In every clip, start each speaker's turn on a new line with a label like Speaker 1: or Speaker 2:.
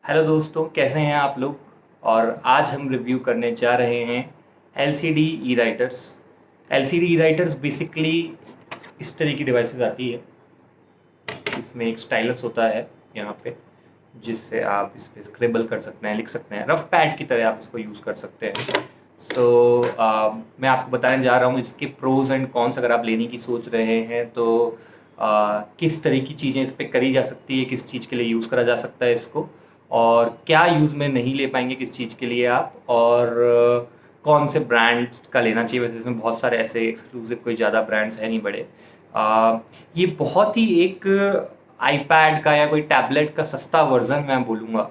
Speaker 1: Hello दोस्तों, कैसे हैं आप लोग। और आज हम रिव्यू करने जा रहे हैं एलसीडी ई राइटर्स। एलसीडी ई राइटर्स बेसिकली इस तरह की डिवाइसेस आती है। इसमें एक स्टाइलस होता है यहाँ पे, जिससे आप इस पर स्क्रिबल कर सकते हैं, लिख सकते हैं। रफ पैड की तरह आप इसको यूज़ कर सकते हैं। मैं आपको बताने जा रहा हूँ इसके प्रोज एंड कॉन्स। अगर आप लेने की सोच रहे हैं तो किस तरह की चीज़ें इस पर करी जा सकती है, किस चीज़ के लिए यूज़ करा जा सकता है इसको, और क्या यूज़ में नहीं ले पाएंगे किस चीज़ के लिए आप, और कौन से ब्रांड का लेना चाहिए। वैसे इसमें बहुत सारे ऐसे एक्सक्लूसिव कोई ज़्यादा ब्रांड्स हैं नहीं बड़े। ये बहुत ही एक आईपैड का या कोई टैबलेट का सस्ता वर्जन मैं बोलूँगा।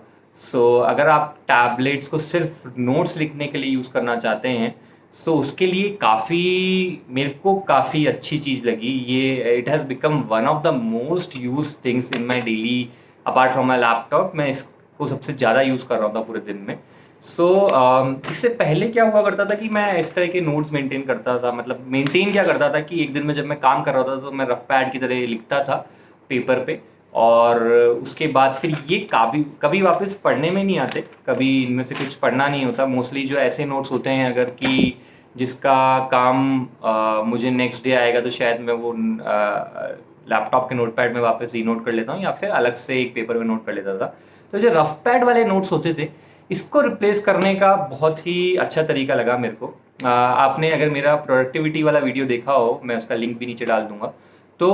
Speaker 1: अगर आप टैबलेट्स को सिर्फ नोट्स लिखने के लिए यूज़ करना चाहते हैं तो उसके लिए काफ़ी, मेरे को काफ़ी अच्छी चीज़ लगी ये। It has become one of the most use things in my daily, apart from my laptop. मैं इसको सबसे ज़्यादा यूज़ कर रहा था पूरे दिन में। इससे पहले क्या हुआ करता था कि मैं इस तरह के नोट्स मेंटेन करता था। मतलब मेंटेन क्या करता था कि एक दिन में जब मैं काम कर रहा था तो मैं रफ पैड की तरह लिखता था पेपर पे, और उसके बाद फिर ये कभी वापस पढ़ने में नहीं आते, कभी इनमें से कुछ पढ़ना नहीं होता। मोस्टली जो ऐसे नोट्स होते हैं अगर कि जिसका काम मुझे नेक्स्ट डे आएगा, तो शायद मैं वो लैपटॉप के नोटपैड में वापस री नोट कर लेता हूँ या फिर अलग से एक पेपर में नोट कर लेता था। तो जो रफ पैड वाले नोट्स होते थे, इसको रिप्लेस करने का बहुत ही अच्छा तरीका लगा मेरे को। आपने अगर मेरा प्रोडक्टिविटी वाला वीडियो देखा हो, मैं उसका लिंक भी नीचे डाल दूंगा। तो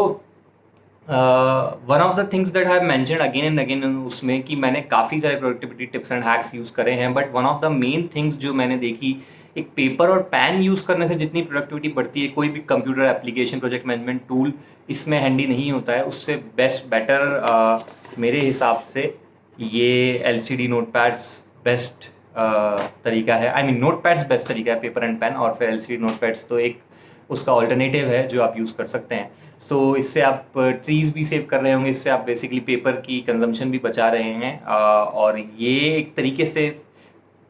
Speaker 1: one of the things that I mentioned again and again उसमें कि मैंने काफ़ी सारे productivity tips and hacks use करे हैं, but one of the main things जो मैंने देखी, एक पेपर और पेन यूज़ करने से जितनी प्रोडक्टिविटी बढ़ती है, कोई भी computer application, project management tool इसमें हैंडी नहीं होता है। उससे बेटर मेरे हिसाब से ये एलसीडी नोटपैड्स बेस्ट तरीका है। आई मीन नोटपैड्स बेस्ट तरीका है, पेपर एंड पेन। और फिर एलसीडी नोटपैड्स तो एक उसका ऑल्टरनेटिव है जो आप यूज़ कर सकते हैं। इससे आप ट्रीज़ भी सेव कर रहे होंगे, इससे आप बेसिकली पेपर की कंजम्पशन भी बचा रहे हैं। और ये एक तरीके से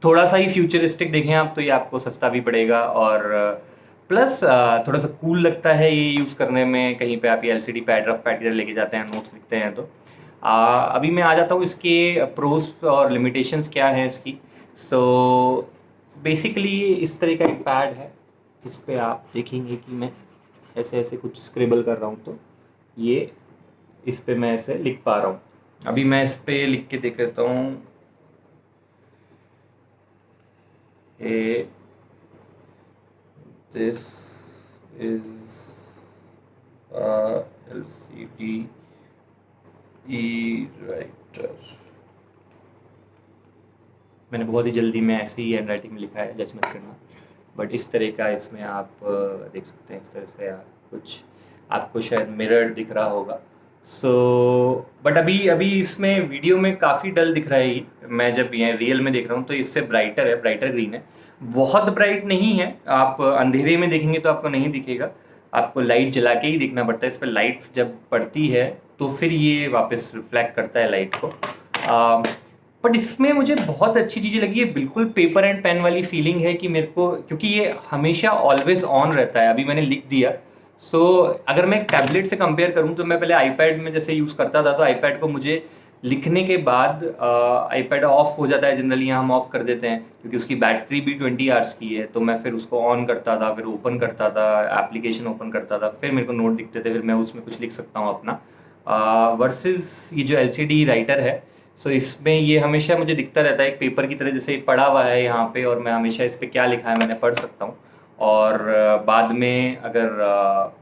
Speaker 1: थोड़ा सा ही फ्यूचरिस्टिक देखें आप तो ये आपको सस्ता भी पड़ेगा, और प्लस थोड़ा सा कूल लगता है ये यूज़ करने में। कहीं पे आप ये एलसीडी पैड, रफ पैड इधर लेके जाते हैं, नोट्स लिखते हैं तो अभी मैं आ जाता हूँ इसके प्रोज और लिमिटेशंस क्या हैं इसकी। बेसिकली इस तरह का एक पैड है जिस पे आप देखेंगे कि मैं ऐसे ऐसे कुछ स्क्रिबल कर रहा हूँ, तो ये इस पे मैं ऐसे लिख पा रहा हूँ। अभी मैं इस पे लिख के देख लेता हूँ। This is LCD E writer. मैंने बहुत ही जल्दी में ऐसी ही हैंड राइटिंग में लिखा है, जजमेंट करना। बट इस तरह का इसमें आप देख सकते हैं, इस तरह से कुछ आपको शायद मिरर दिख रहा होगा। बट अभी अभी इसमें वीडियो में काफ़ी डल दिख रहा है ये। मैं जब ये रियल में देख रहा हूँ तो इससे ब्राइटर है, ब्राइटर ग्रीन है। बहुत ब्राइट नहीं है, आप अंधेरे में देखेंगे तो आपको नहीं दिखेगा, आपको लाइट जला के ही देखना पड़ता है। इस पर लाइट जब पड़ती है तो फिर ये वापस रिफ्लेक्ट करता है लाइट को। बट इसमें मुझे बहुत अच्छी चीज़ें लगी है, बिल्कुल पेपर एंड पेन वाली फीलिंग है कि मेरे को, क्योंकि ये हमेशा ऑलवेज ऑन रहता है। अभी मैंने लिख दिया। अगर मैं टैबलेट से कंपेयर करूँ तो मैं पहले आईपैड में जैसे यूज़ करता था, तो आईपैड को मुझे लिखने के बाद आईपैड ऑफ हो जाता है जनरली, हम ऑफ कर देते हैं क्योंकि उसकी बैटरी भी 20 आवर्स की है। तो मैं फिर उसको ऑन करता था, फिर ओपन करता था, एप्लीकेशन ओपन करता था, फिर मेरे को नोट दिखते थे, फिर मैं उसमें कुछ लिख सकता हूँ अपना। वर्सेस ये जो एलसीडी राइटर है, इसमें ये हमेशा मुझे दिखता रहता है एक पेपर की तरह, जैसे पड़ा हुआ है यहाँ पे, और मैं हमेशा इस पर क्या लिखा है मैंने पढ़ सकता हूँ। और बाद में अगर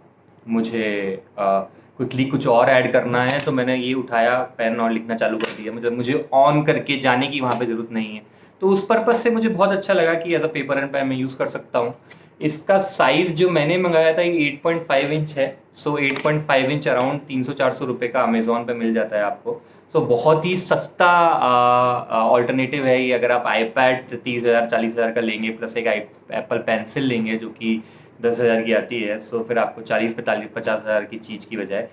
Speaker 1: मुझे क्विकली कुछ और ऐड करना है तो मैंने ये उठाया पेन और लिखना चालू कर दिया। मतलब मुझे ऑन करके जाने की वहाँ पे ज़रूरत नहीं है। तो उस पर्पज़ से मुझे बहुत अच्छा लगा कि as a paper and pen मैं यूज़ कर सकता हूँ। इसका साइज़ जो मैंने मंगाया था ये 8.5 इंच है। 8.5 इंच अराउंड 300-400 रुपये का अमेज़ोन पे मिल जाता है आपको। बहुत ही सस्ता ऑल्टरनेटिव है ये। अगर आप आईपैड 30,000-40,000 का लेंगे प्लस एक एप्पल पेंसिल लेंगे जो कि 10,000 की आती है, फिर आपको 40-50,000 की चीज़ की बजाय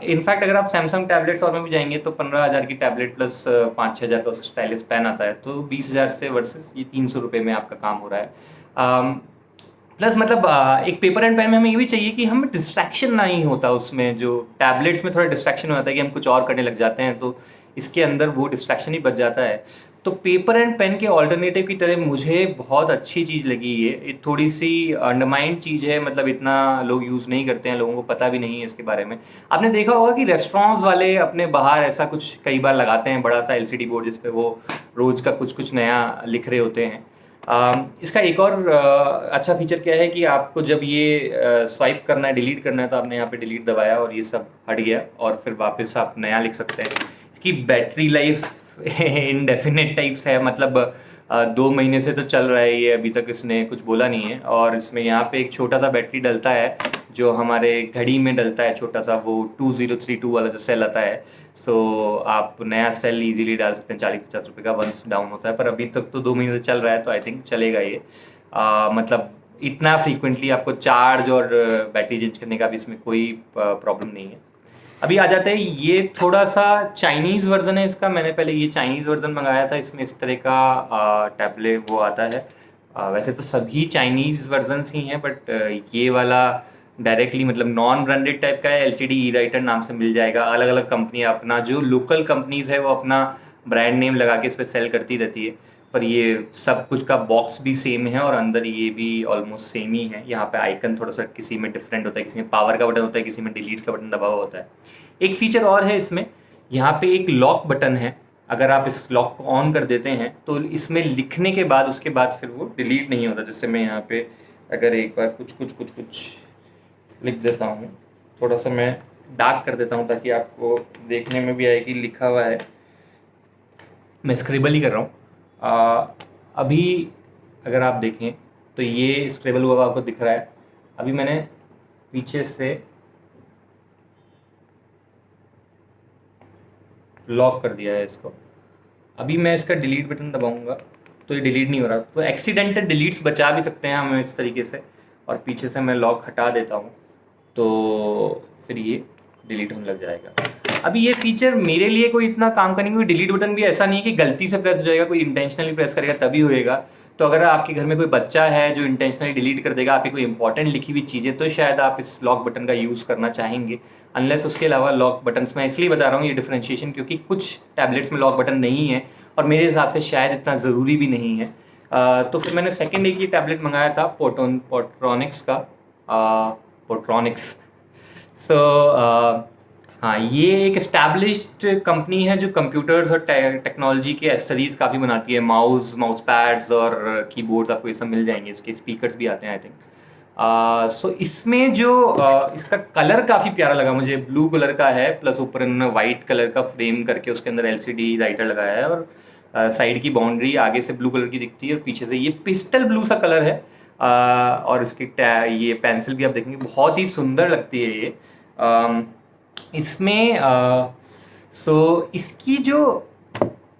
Speaker 1: इनफैक्ट अगर आप सैमसंग टैबलेट्स और में भी जाएंगे तो 15,000 की टैबलेट प्लस 5-6 हज़ार का स्टाइलिस पेन आता है, तो 20,000 से वर्सेस ये 300 रुपये में आपका काम हो रहा है। प्लस मतलब एक पेपर एंड पेन में हमें ये भी चाहिए कि हमें डिस्ट्रैक्शन नहीं होता उसमें। जो टैबलेट्स में थोड़ा डिस्ट्रैक्शन हो जाता है कि हम कुछ और करने लग जाते हैं, तो इसके अंदर वो डिस्ट्रैक्शन ही बच जाता है। तो पेपर एंड पेन के ऑल्टरनेटिव की तरह मुझे बहुत अच्छी चीज़ लगी ये थोड़ी सी अंडरमाइंड चीज़ है, मतलब इतना लोग यूज़ नहीं करते हैं, लोगों को पता भी नहीं है इसके बारे में। आपने देखा होगा कि रेस्टोरेंट्स वाले अपने बाहर ऐसा कुछ कई बार लगाते हैं, बड़ा सा एलसीडी बोर्ड जिस पे वो रोज़ का कुछ कुछ नया लिख रहे होते हैं। इसका एक और अच्छा फीचर क्या है कि आपको जब ये स्वाइप करना है, डिलीट करना है, तो आपने यहाँ पे डिलीट दबाया और ये सब हट गया और फिर वापस आप नया लिख सकते हैं। इसकी बैटरी लाइफ इनडेफिनेट टाइप्स है, मतलब 2 महीने से तो चल रहा है ये, अभी तक इसने कुछ बोला नहीं है। और इसमें यहाँ पे एक छोटा सा बैटरी डलता है जो हमारे घड़ी में डलता है, छोटा सा वो 2032 वाला जो सेल आता है। सो आप नया सेल इजीली डाल सकते हैं, 40-50 रुपये का वंस डाउन होता है, पर अभी तक तो 2 महीने से चल रहा है तो आई थिंक चलेगा ये। मतलब इतना फ्रीक्वेंटली आपको चार्ज और बैटरी चेंज करने का भी इसमें कोई प्रॉब्लम नहीं है। अभी आ जाते हैं, ये थोड़ा सा चाइनीज़ वर्जन है इसका। मैंने पहले ये चाइनीज़ वर्जन मंगाया था, इसमें इस तरह का टैबलेट वो आता है। वैसे तो सभी चाइनीज़ वर्जन्स ही हैं, बट ये वाला डायरेक्टली मतलब नॉन ब्रांडेड टाइप का है, एलसीडी ई राइटर नाम से मिल जाएगा। अलग अलग कंपनियाँ अपना, जो लोकल कंपनीज़ है वो अपना ब्रांड नेम लगा के इस पर सेल करती रहती है, पर ये सब कुछ का बॉक्स भी सेम है और अंदर ये भी ऑलमोस्ट सेम ही है। यहाँ पे आइकन थोड़ा सा किसी में डिफरेंट होता है, किसी में पावर का बटन होता है, किसी में डिलीट का बटन दबा हुआ होता है। एक फीचर और है इसमें, यहाँ पे एक लॉक बटन है। अगर आप इस लॉक को ऑन कर देते हैं तो इसमें लिखने के बाद उसके बाद फिर वो डिलीट नहीं होता। जैसे मैं यहाँ पे अगर एक बार कुछ कुछ कुछ कुछ लिख देता हूँ, थोड़ा सा मैं डार्क कर देता हूँ ताकि आपको देखने में भी आए कि लिखा हुआ है। मैं स्क्रिबल ही कर रहा हूँ। अभी अगर आप देखें तो ये स्क्रिबल हुआ आपको दिख रहा है। अभी मैंने पीछे से लॉक कर दिया है इसको। अभी मैं इसका डिलीट बटन दबाऊंगा तो ये डिलीट नहीं हो रहा। तो एक्सीडेंटल डिलीट्स बचा भी सकते हैं हम इस तरीके से। और पीछे से मैं लॉक हटा देता हूँ तो फिर ये डिलीट होने लग जाएगा। अभी ये फीचर मेरे लिए कोई इतना काम करने की, डिलीट बटन भी ऐसा नहीं है कि गलती से प्रेस हो जाएगा, कोई इंटेंशनली प्रेस करेगा तभी होएगा। तो अगर आपके घर में कोई बच्चा है जो इंटेंशनली डिलीट कर देगा आपकी कोई इंपॉर्टेंट लिखी हुई चीज़ें, तो शायद आप इस लॉक बटन का यूज़ करना चाहेंगे। अनलेस उसके अलावा लॉक बटन्स, मैं इसलिए बता रहा हूँ ये डिफरेंशिएशन, क्योंकि कुछ टैबलेट्स में लॉक बटन नहीं है और मेरे हिसाब से शायद इतना ज़रूरी भी नहीं है। तो फिर मैंने सेकेंड एक ये टैबलेट मंगाया था पोट्रॉनिक्स का, पोट्रॉनिक्स। सो हाँ, ये एक एस्टैब्लिश्ड कंपनी है जो कंप्यूटर्स और टेक्नोलॉजी के एसेसरीज काफ़ी बनाती है। माउस पैड्स और कीबोर्ड्स आपको ये सब मिल जाएंगे, इसके स्पीकर्स भी आते हैं आई थिंक। सो इसमें जो इसका कलर काफ़ी प्यारा लगा मुझे, ब्लू कलर का है, प्लस ऊपर इन्होंने वाइट कलर का फ्रेम करके उसके अंदर एलसीडी राइटर लगाया है। और साइड की बाउंड्री आगे से ब्लू कलर की दिखती है और पीछे से ये पिस्टल ब्लू सा कलर है। और इसकी ये पेंसिल भी आप देखेंगे बहुत ही सुंदर लगती है ये। इसमें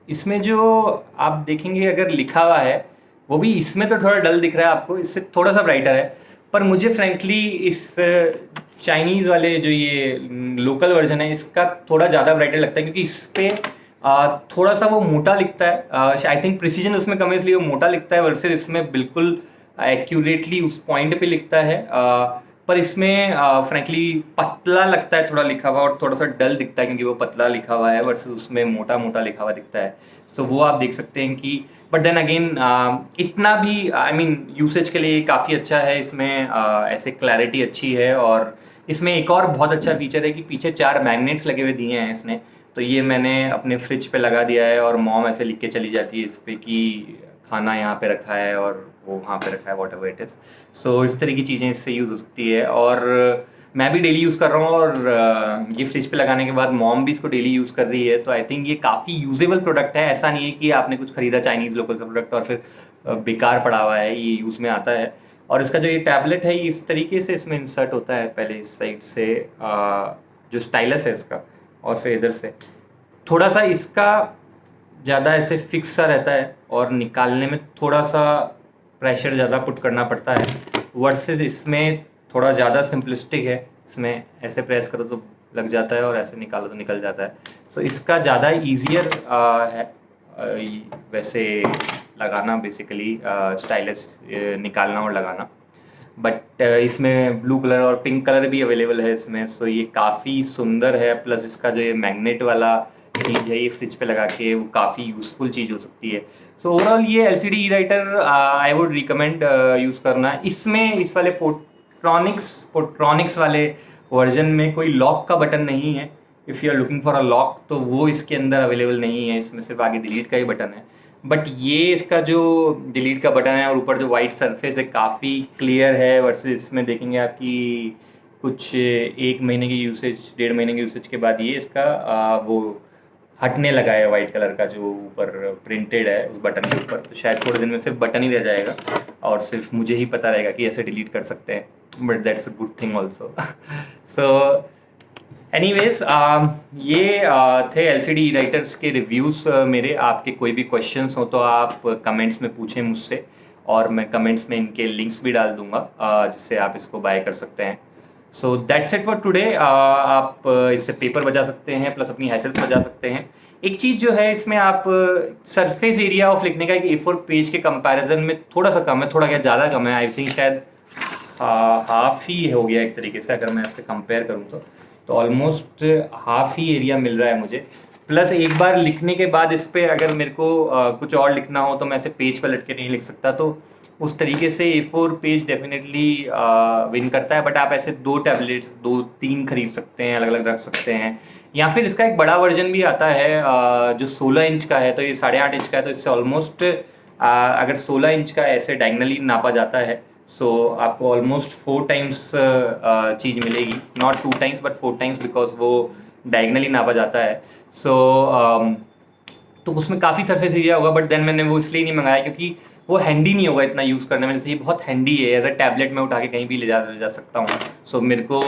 Speaker 1: इसमें जो आप देखेंगे अगर लिखा हुआ है वो भी इसमें तो थोड़ा डल दिख रहा है आपको, इससे थोड़ा सा ब्राइटर है। पर मुझे फ्रैंकली इस चाइनीज़ वाले जो ये लोकल वर्जन है इसका थोड़ा ज़्यादा ब्राइटर लगता है, क्योंकि इस पर थोड़ा सा वो मोटा लिखता है। आई थिंक प्रिसीजन उसमें कम है इसलिए वो मोटा लिखता है, वर्सेस इसमें बिल्कुल एक्यूरेटली उस पॉइंट पे लिखता है। पर इसमें फ्रैंकली पतला लगता है थोड़ा लिखा हुआ, और थोड़ा सा डल दिखता है क्योंकि वो पतला लिखा हुआ है, वर्सेस उसमें मोटा मोटा लिखा हुआ दिखता है। तो वो आप देख सकते हैं कि, बट देन अगेन इतना भी आई मीन यूसेज के लिए काफ़ी अच्छा है। इसमें ऐसे क्लैरिटी अच्छी है। और इसमें एक और बहुत अच्छा फीचर है कि पीछे 4 मैग्नेट्स लगे हुए दिए हैं इसने। तो ये मैंने अपने फ्रिज पे लगा दिया है और मॉम ऐसे लिख के चली जाती है इस पर कि खाना यहाँ पे रखा है और वो वहाँ पे रखा है, वॉट एवर इट इज़। सो इस तरह की चीज़ें इससे यूज़ हो सकती है। और मैं भी डेली यूज़ कर रहा हूँ और ये फ्रिज पे लगाने के बाद मॉम भी इसको डेली यूज़ कर रही है। तो आई थिंक ये काफ़ी यूजेबल प्रोडक्ट है। ऐसा नहीं है कि आपने कुछ खरीदा चाइनीज़ लोकल सा प्रोडक्ट और फिर बेकार पड़ा हुआ है, ये यूज़ में आता है। और इसका जो ये टैबलेट है ये इस तरीके से इसमें इंसर्ट होता है, पहले इस साइड से जो स्टाइलस है इसका, और फिर इधर से थोड़ा सा इसका ज़्यादा ऐसे फिक्स सा रहता है और निकालने में थोड़ा सा प्रेशर ज़्यादा पुट करना पड़ता है, वर्सेस इसमें थोड़ा ज़्यादा सिंपलिस्टिक है। इसमें ऐसे प्रेस करो तो लग जाता है और ऐसे निकालो तो निकल जाता है। सो इसका ज़्यादा ईजियर है वैसे लगाना, बेसिकली स्टाइलस निकालना और लगाना। बट इसमें ब्लू कलर और पिंक कलर भी अवेलेबल है इसमें। सो ये काफ़ी सुंदर है। प्लस इसका जो ये मैग्नेट वाला चीज़ है, ये फ्रिज पे लगा के वो काफ़ी यूज़फुल चीज़ हो सकती है। सो ओवरऑल ये LCD E writer I would recommend use करना। इसमें इस वाले पोट्रॉनिक्स वाले वर्जन में कोई लॉक का बटन नहीं है। If you are looking for a lock तो वो इसके अंदर अवेलेबल नहीं है, इसमें सिर्फ आगे डिलीट का ही बटन है। बट ये इसका जो डिलीट का बटन है और ऊपर जो वाइट सरफेस है काफ़ी क्लियर है, वर्सेस इसमें देखेंगे आपकी कुछ 1 महीने की यूसेज, 1.5 महीने की यूसेज के बाद ये इसका वो हटने लगा है, वाइट कलर का जो ऊपर प्रिंटेड है उस बटन के ऊपर। तो शायद थोड़े दिन में सिर्फ बटन ही रह जाएगा और सिर्फ मुझे ही पता रहेगा कि ऐसे डिलीट कर सकते हैं, but that's a good thing also. So anyways ये थे LCD राइटर्स के रिव्यूज़ मेरे। आपके कोई भी क्वेश्चंस हो तो आप कमेंट्स में पूछें मुझसे, और मैं कमेंट्स में इनके लिंक्स भी डाल दूंगा जिससे आप इसको बाय कर सकते हैं। So that's it for today. आप इससे पेपर बचा सकते हैं प्लस अपनी हैसल्स बचा सकते हैं। एक चीज़ जो है इसमें, आप सरफेस एरिया ऑफ लिखने का एक A4 पेज के कंपैरिजन में थोड़ा सा कम है, थोड़ा क्या ज़्यादा कम है। आई थिंक शायद हाफ ही हो गया एक तरीके से, अगर मैं इससे कंपेयर करूँ तो ऑलमोस्ट हाफ ही एरिया मिल रहा है मुझे। प्लस एक बार लिखने के बाद इस पर अगर मेरे को कुछ और लिखना हो तो मैं ऐसे पेज पर लटके नहीं लिख सकता, तो उस तरीके से A4 पेज डेफिनेटली विन करता है। बट आप ऐसे 2 टैबलेट्स 2-3 खरीद सकते हैं, अलग अलग रख सकते हैं। या फिर इसका एक बड़ा वर्जन भी आता है जो 16 इंच का है, तो ये 8.5 इंच का है, तो इससे ऑलमोस्ट अगर 16 इंच का ऐसे डायगनली नापा जाता है, सो आपको ऑलमोस्ट 4 टाइम्स चीज़ मिलेगी, not 2 times but 4 times, because वो डायगनली नापा जाता है। तो उसमें काफ़ी सरफेस एरिया होगा। बट देन मैंने वो इसलिए नहीं मंगाया क्योंकि वो हैंडी नहीं होगा इतना यूज़ करने में। जैसे ये बहुत हैंडी है, अगर टैबलेट में उठा के कहीं भी ले जा सकता हूँ। सो मेरे को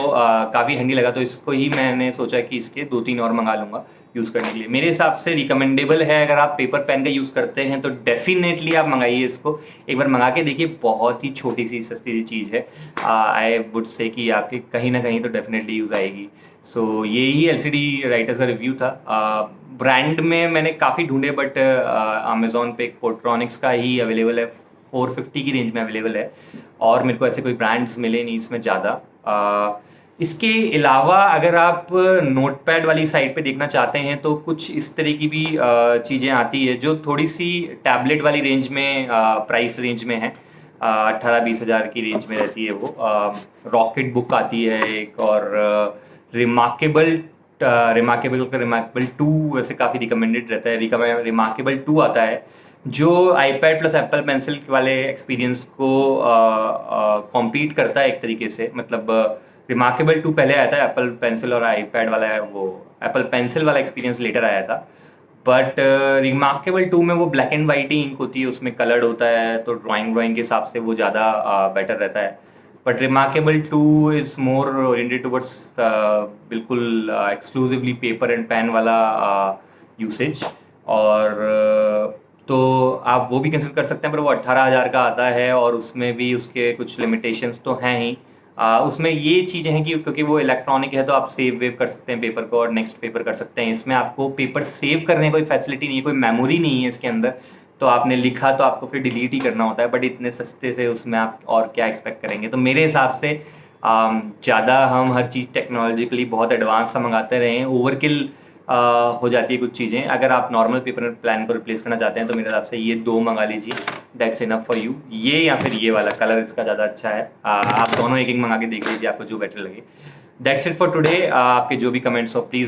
Speaker 1: काफ़ी हैंडी लगा, तो इसको ही मैंने सोचा कि इसके 2-3 और मंगा लूँगा यूज़ करने के लिए। मेरे हिसाब से रिकमेंडेबल है। अगर आप पेपर पेन का यूज़ करते हैं तो डेफिनेटली आप मंगाइए इसको, एक बार मंगा के देखिए। बहुत ही छोटी सी सस्ती सी चीज़ है। आई वुड से कि आपके कहीं ना कहीं तो डेफिनेटली यूज़ आएगी। सो यही LCD राइटर्स का रिव्यू था। ब्रांड में मैंने काफ़ी ढूंढे, बट अमेज़ॉन पे पोट्रॉनिक्स का ही अवेलेबल है, 450 की रेंज में अवेलेबल है, और मेरे को ऐसे कोई ब्रांड्स मिले नहीं इसमें ज़्यादा। इसके अलावा अगर आप नोटपैड वाली साइट पे देखना चाहते हैं तो कुछ इस तरह की भी चीज़ें आती है जो थोड़ी सी टैबलेट वाली रेंज में, प्राइस रेंज में है। 18-20 हज़ार की रेंज में रहती है वो। रॉकेट बुक आती है एक, और रिमार्केबल 2 वैसे काफ़ी रिकमेंडेड रहता है। रिमार्केबल 2 आता है जो iPad प्लस एप्पल पेंसिल वाले एक्सपीरियंस को कॉम्पीट करता है एक तरीके से। मतलब रिमार्केबल 2 पहले आया था, एप्पल पेंसिल और iPad वाला है, वो एप्पल पेंसिल वाला एक्सपीरियंस लेटर आया था। बट रिमार्केबल 2 में वो ब्लैक एंड वाइट ही इंक होती है, उसमें कलर्ड होता है, तो ड्राइंग के हिसाब से वो ज़्यादा बेटर रहता है। But remarkable 2 is more oriented towards बिल्कुल एक्सक्लूसिवली पेपर एंड पेन वाला यूसेज। और तो आप वो भी कंसिडर कर सकते हैं, पर वो 18,000 का आता है, और उसमें भी उसके कुछ लिमिटेशंस तो हैं ही। उसमें ये चीज़ें हैं कि क्योंकि वो इलेक्ट्रॉनिक है तो आप सेव वेव कर सकते हैं पेपर को और नेक्स्ट पेपर कर सकते हैं। इसमें आपको पेपर सेव करने की कोई फैसिलिटी नहीं है, कोई मेमोरी नहीं है इसके अंदर, तो आपने लिखा तो आपको फिर डिलीट ही करना होता है। बट इतने सस्ते से उसमें आप और क्या एक्सपेक्ट करेंगे। तो मेरे हिसाब से ज़्यादा हम हर चीज़ टेक्नोलॉजिकली बहुत एडवांस सा मंगाते रहें, ओवरकिल हो जाती है कुछ चीज़ें। अगर आप नॉर्मल पेपर प्लान को रिप्लेस करना चाहते हैं तो मेरे हिसाब से ये 2 मंगा लीजिए, दैट्स इनफ फॉर यू। ये या फिर ये वाला कलर इसका ज़्यादा अच्छा है। आप दोनों एक मंगा के देख लीजिए, आपको जो बेटर लगे। That's it for today. आपके जो भी कमेंट्स हो प्लीज़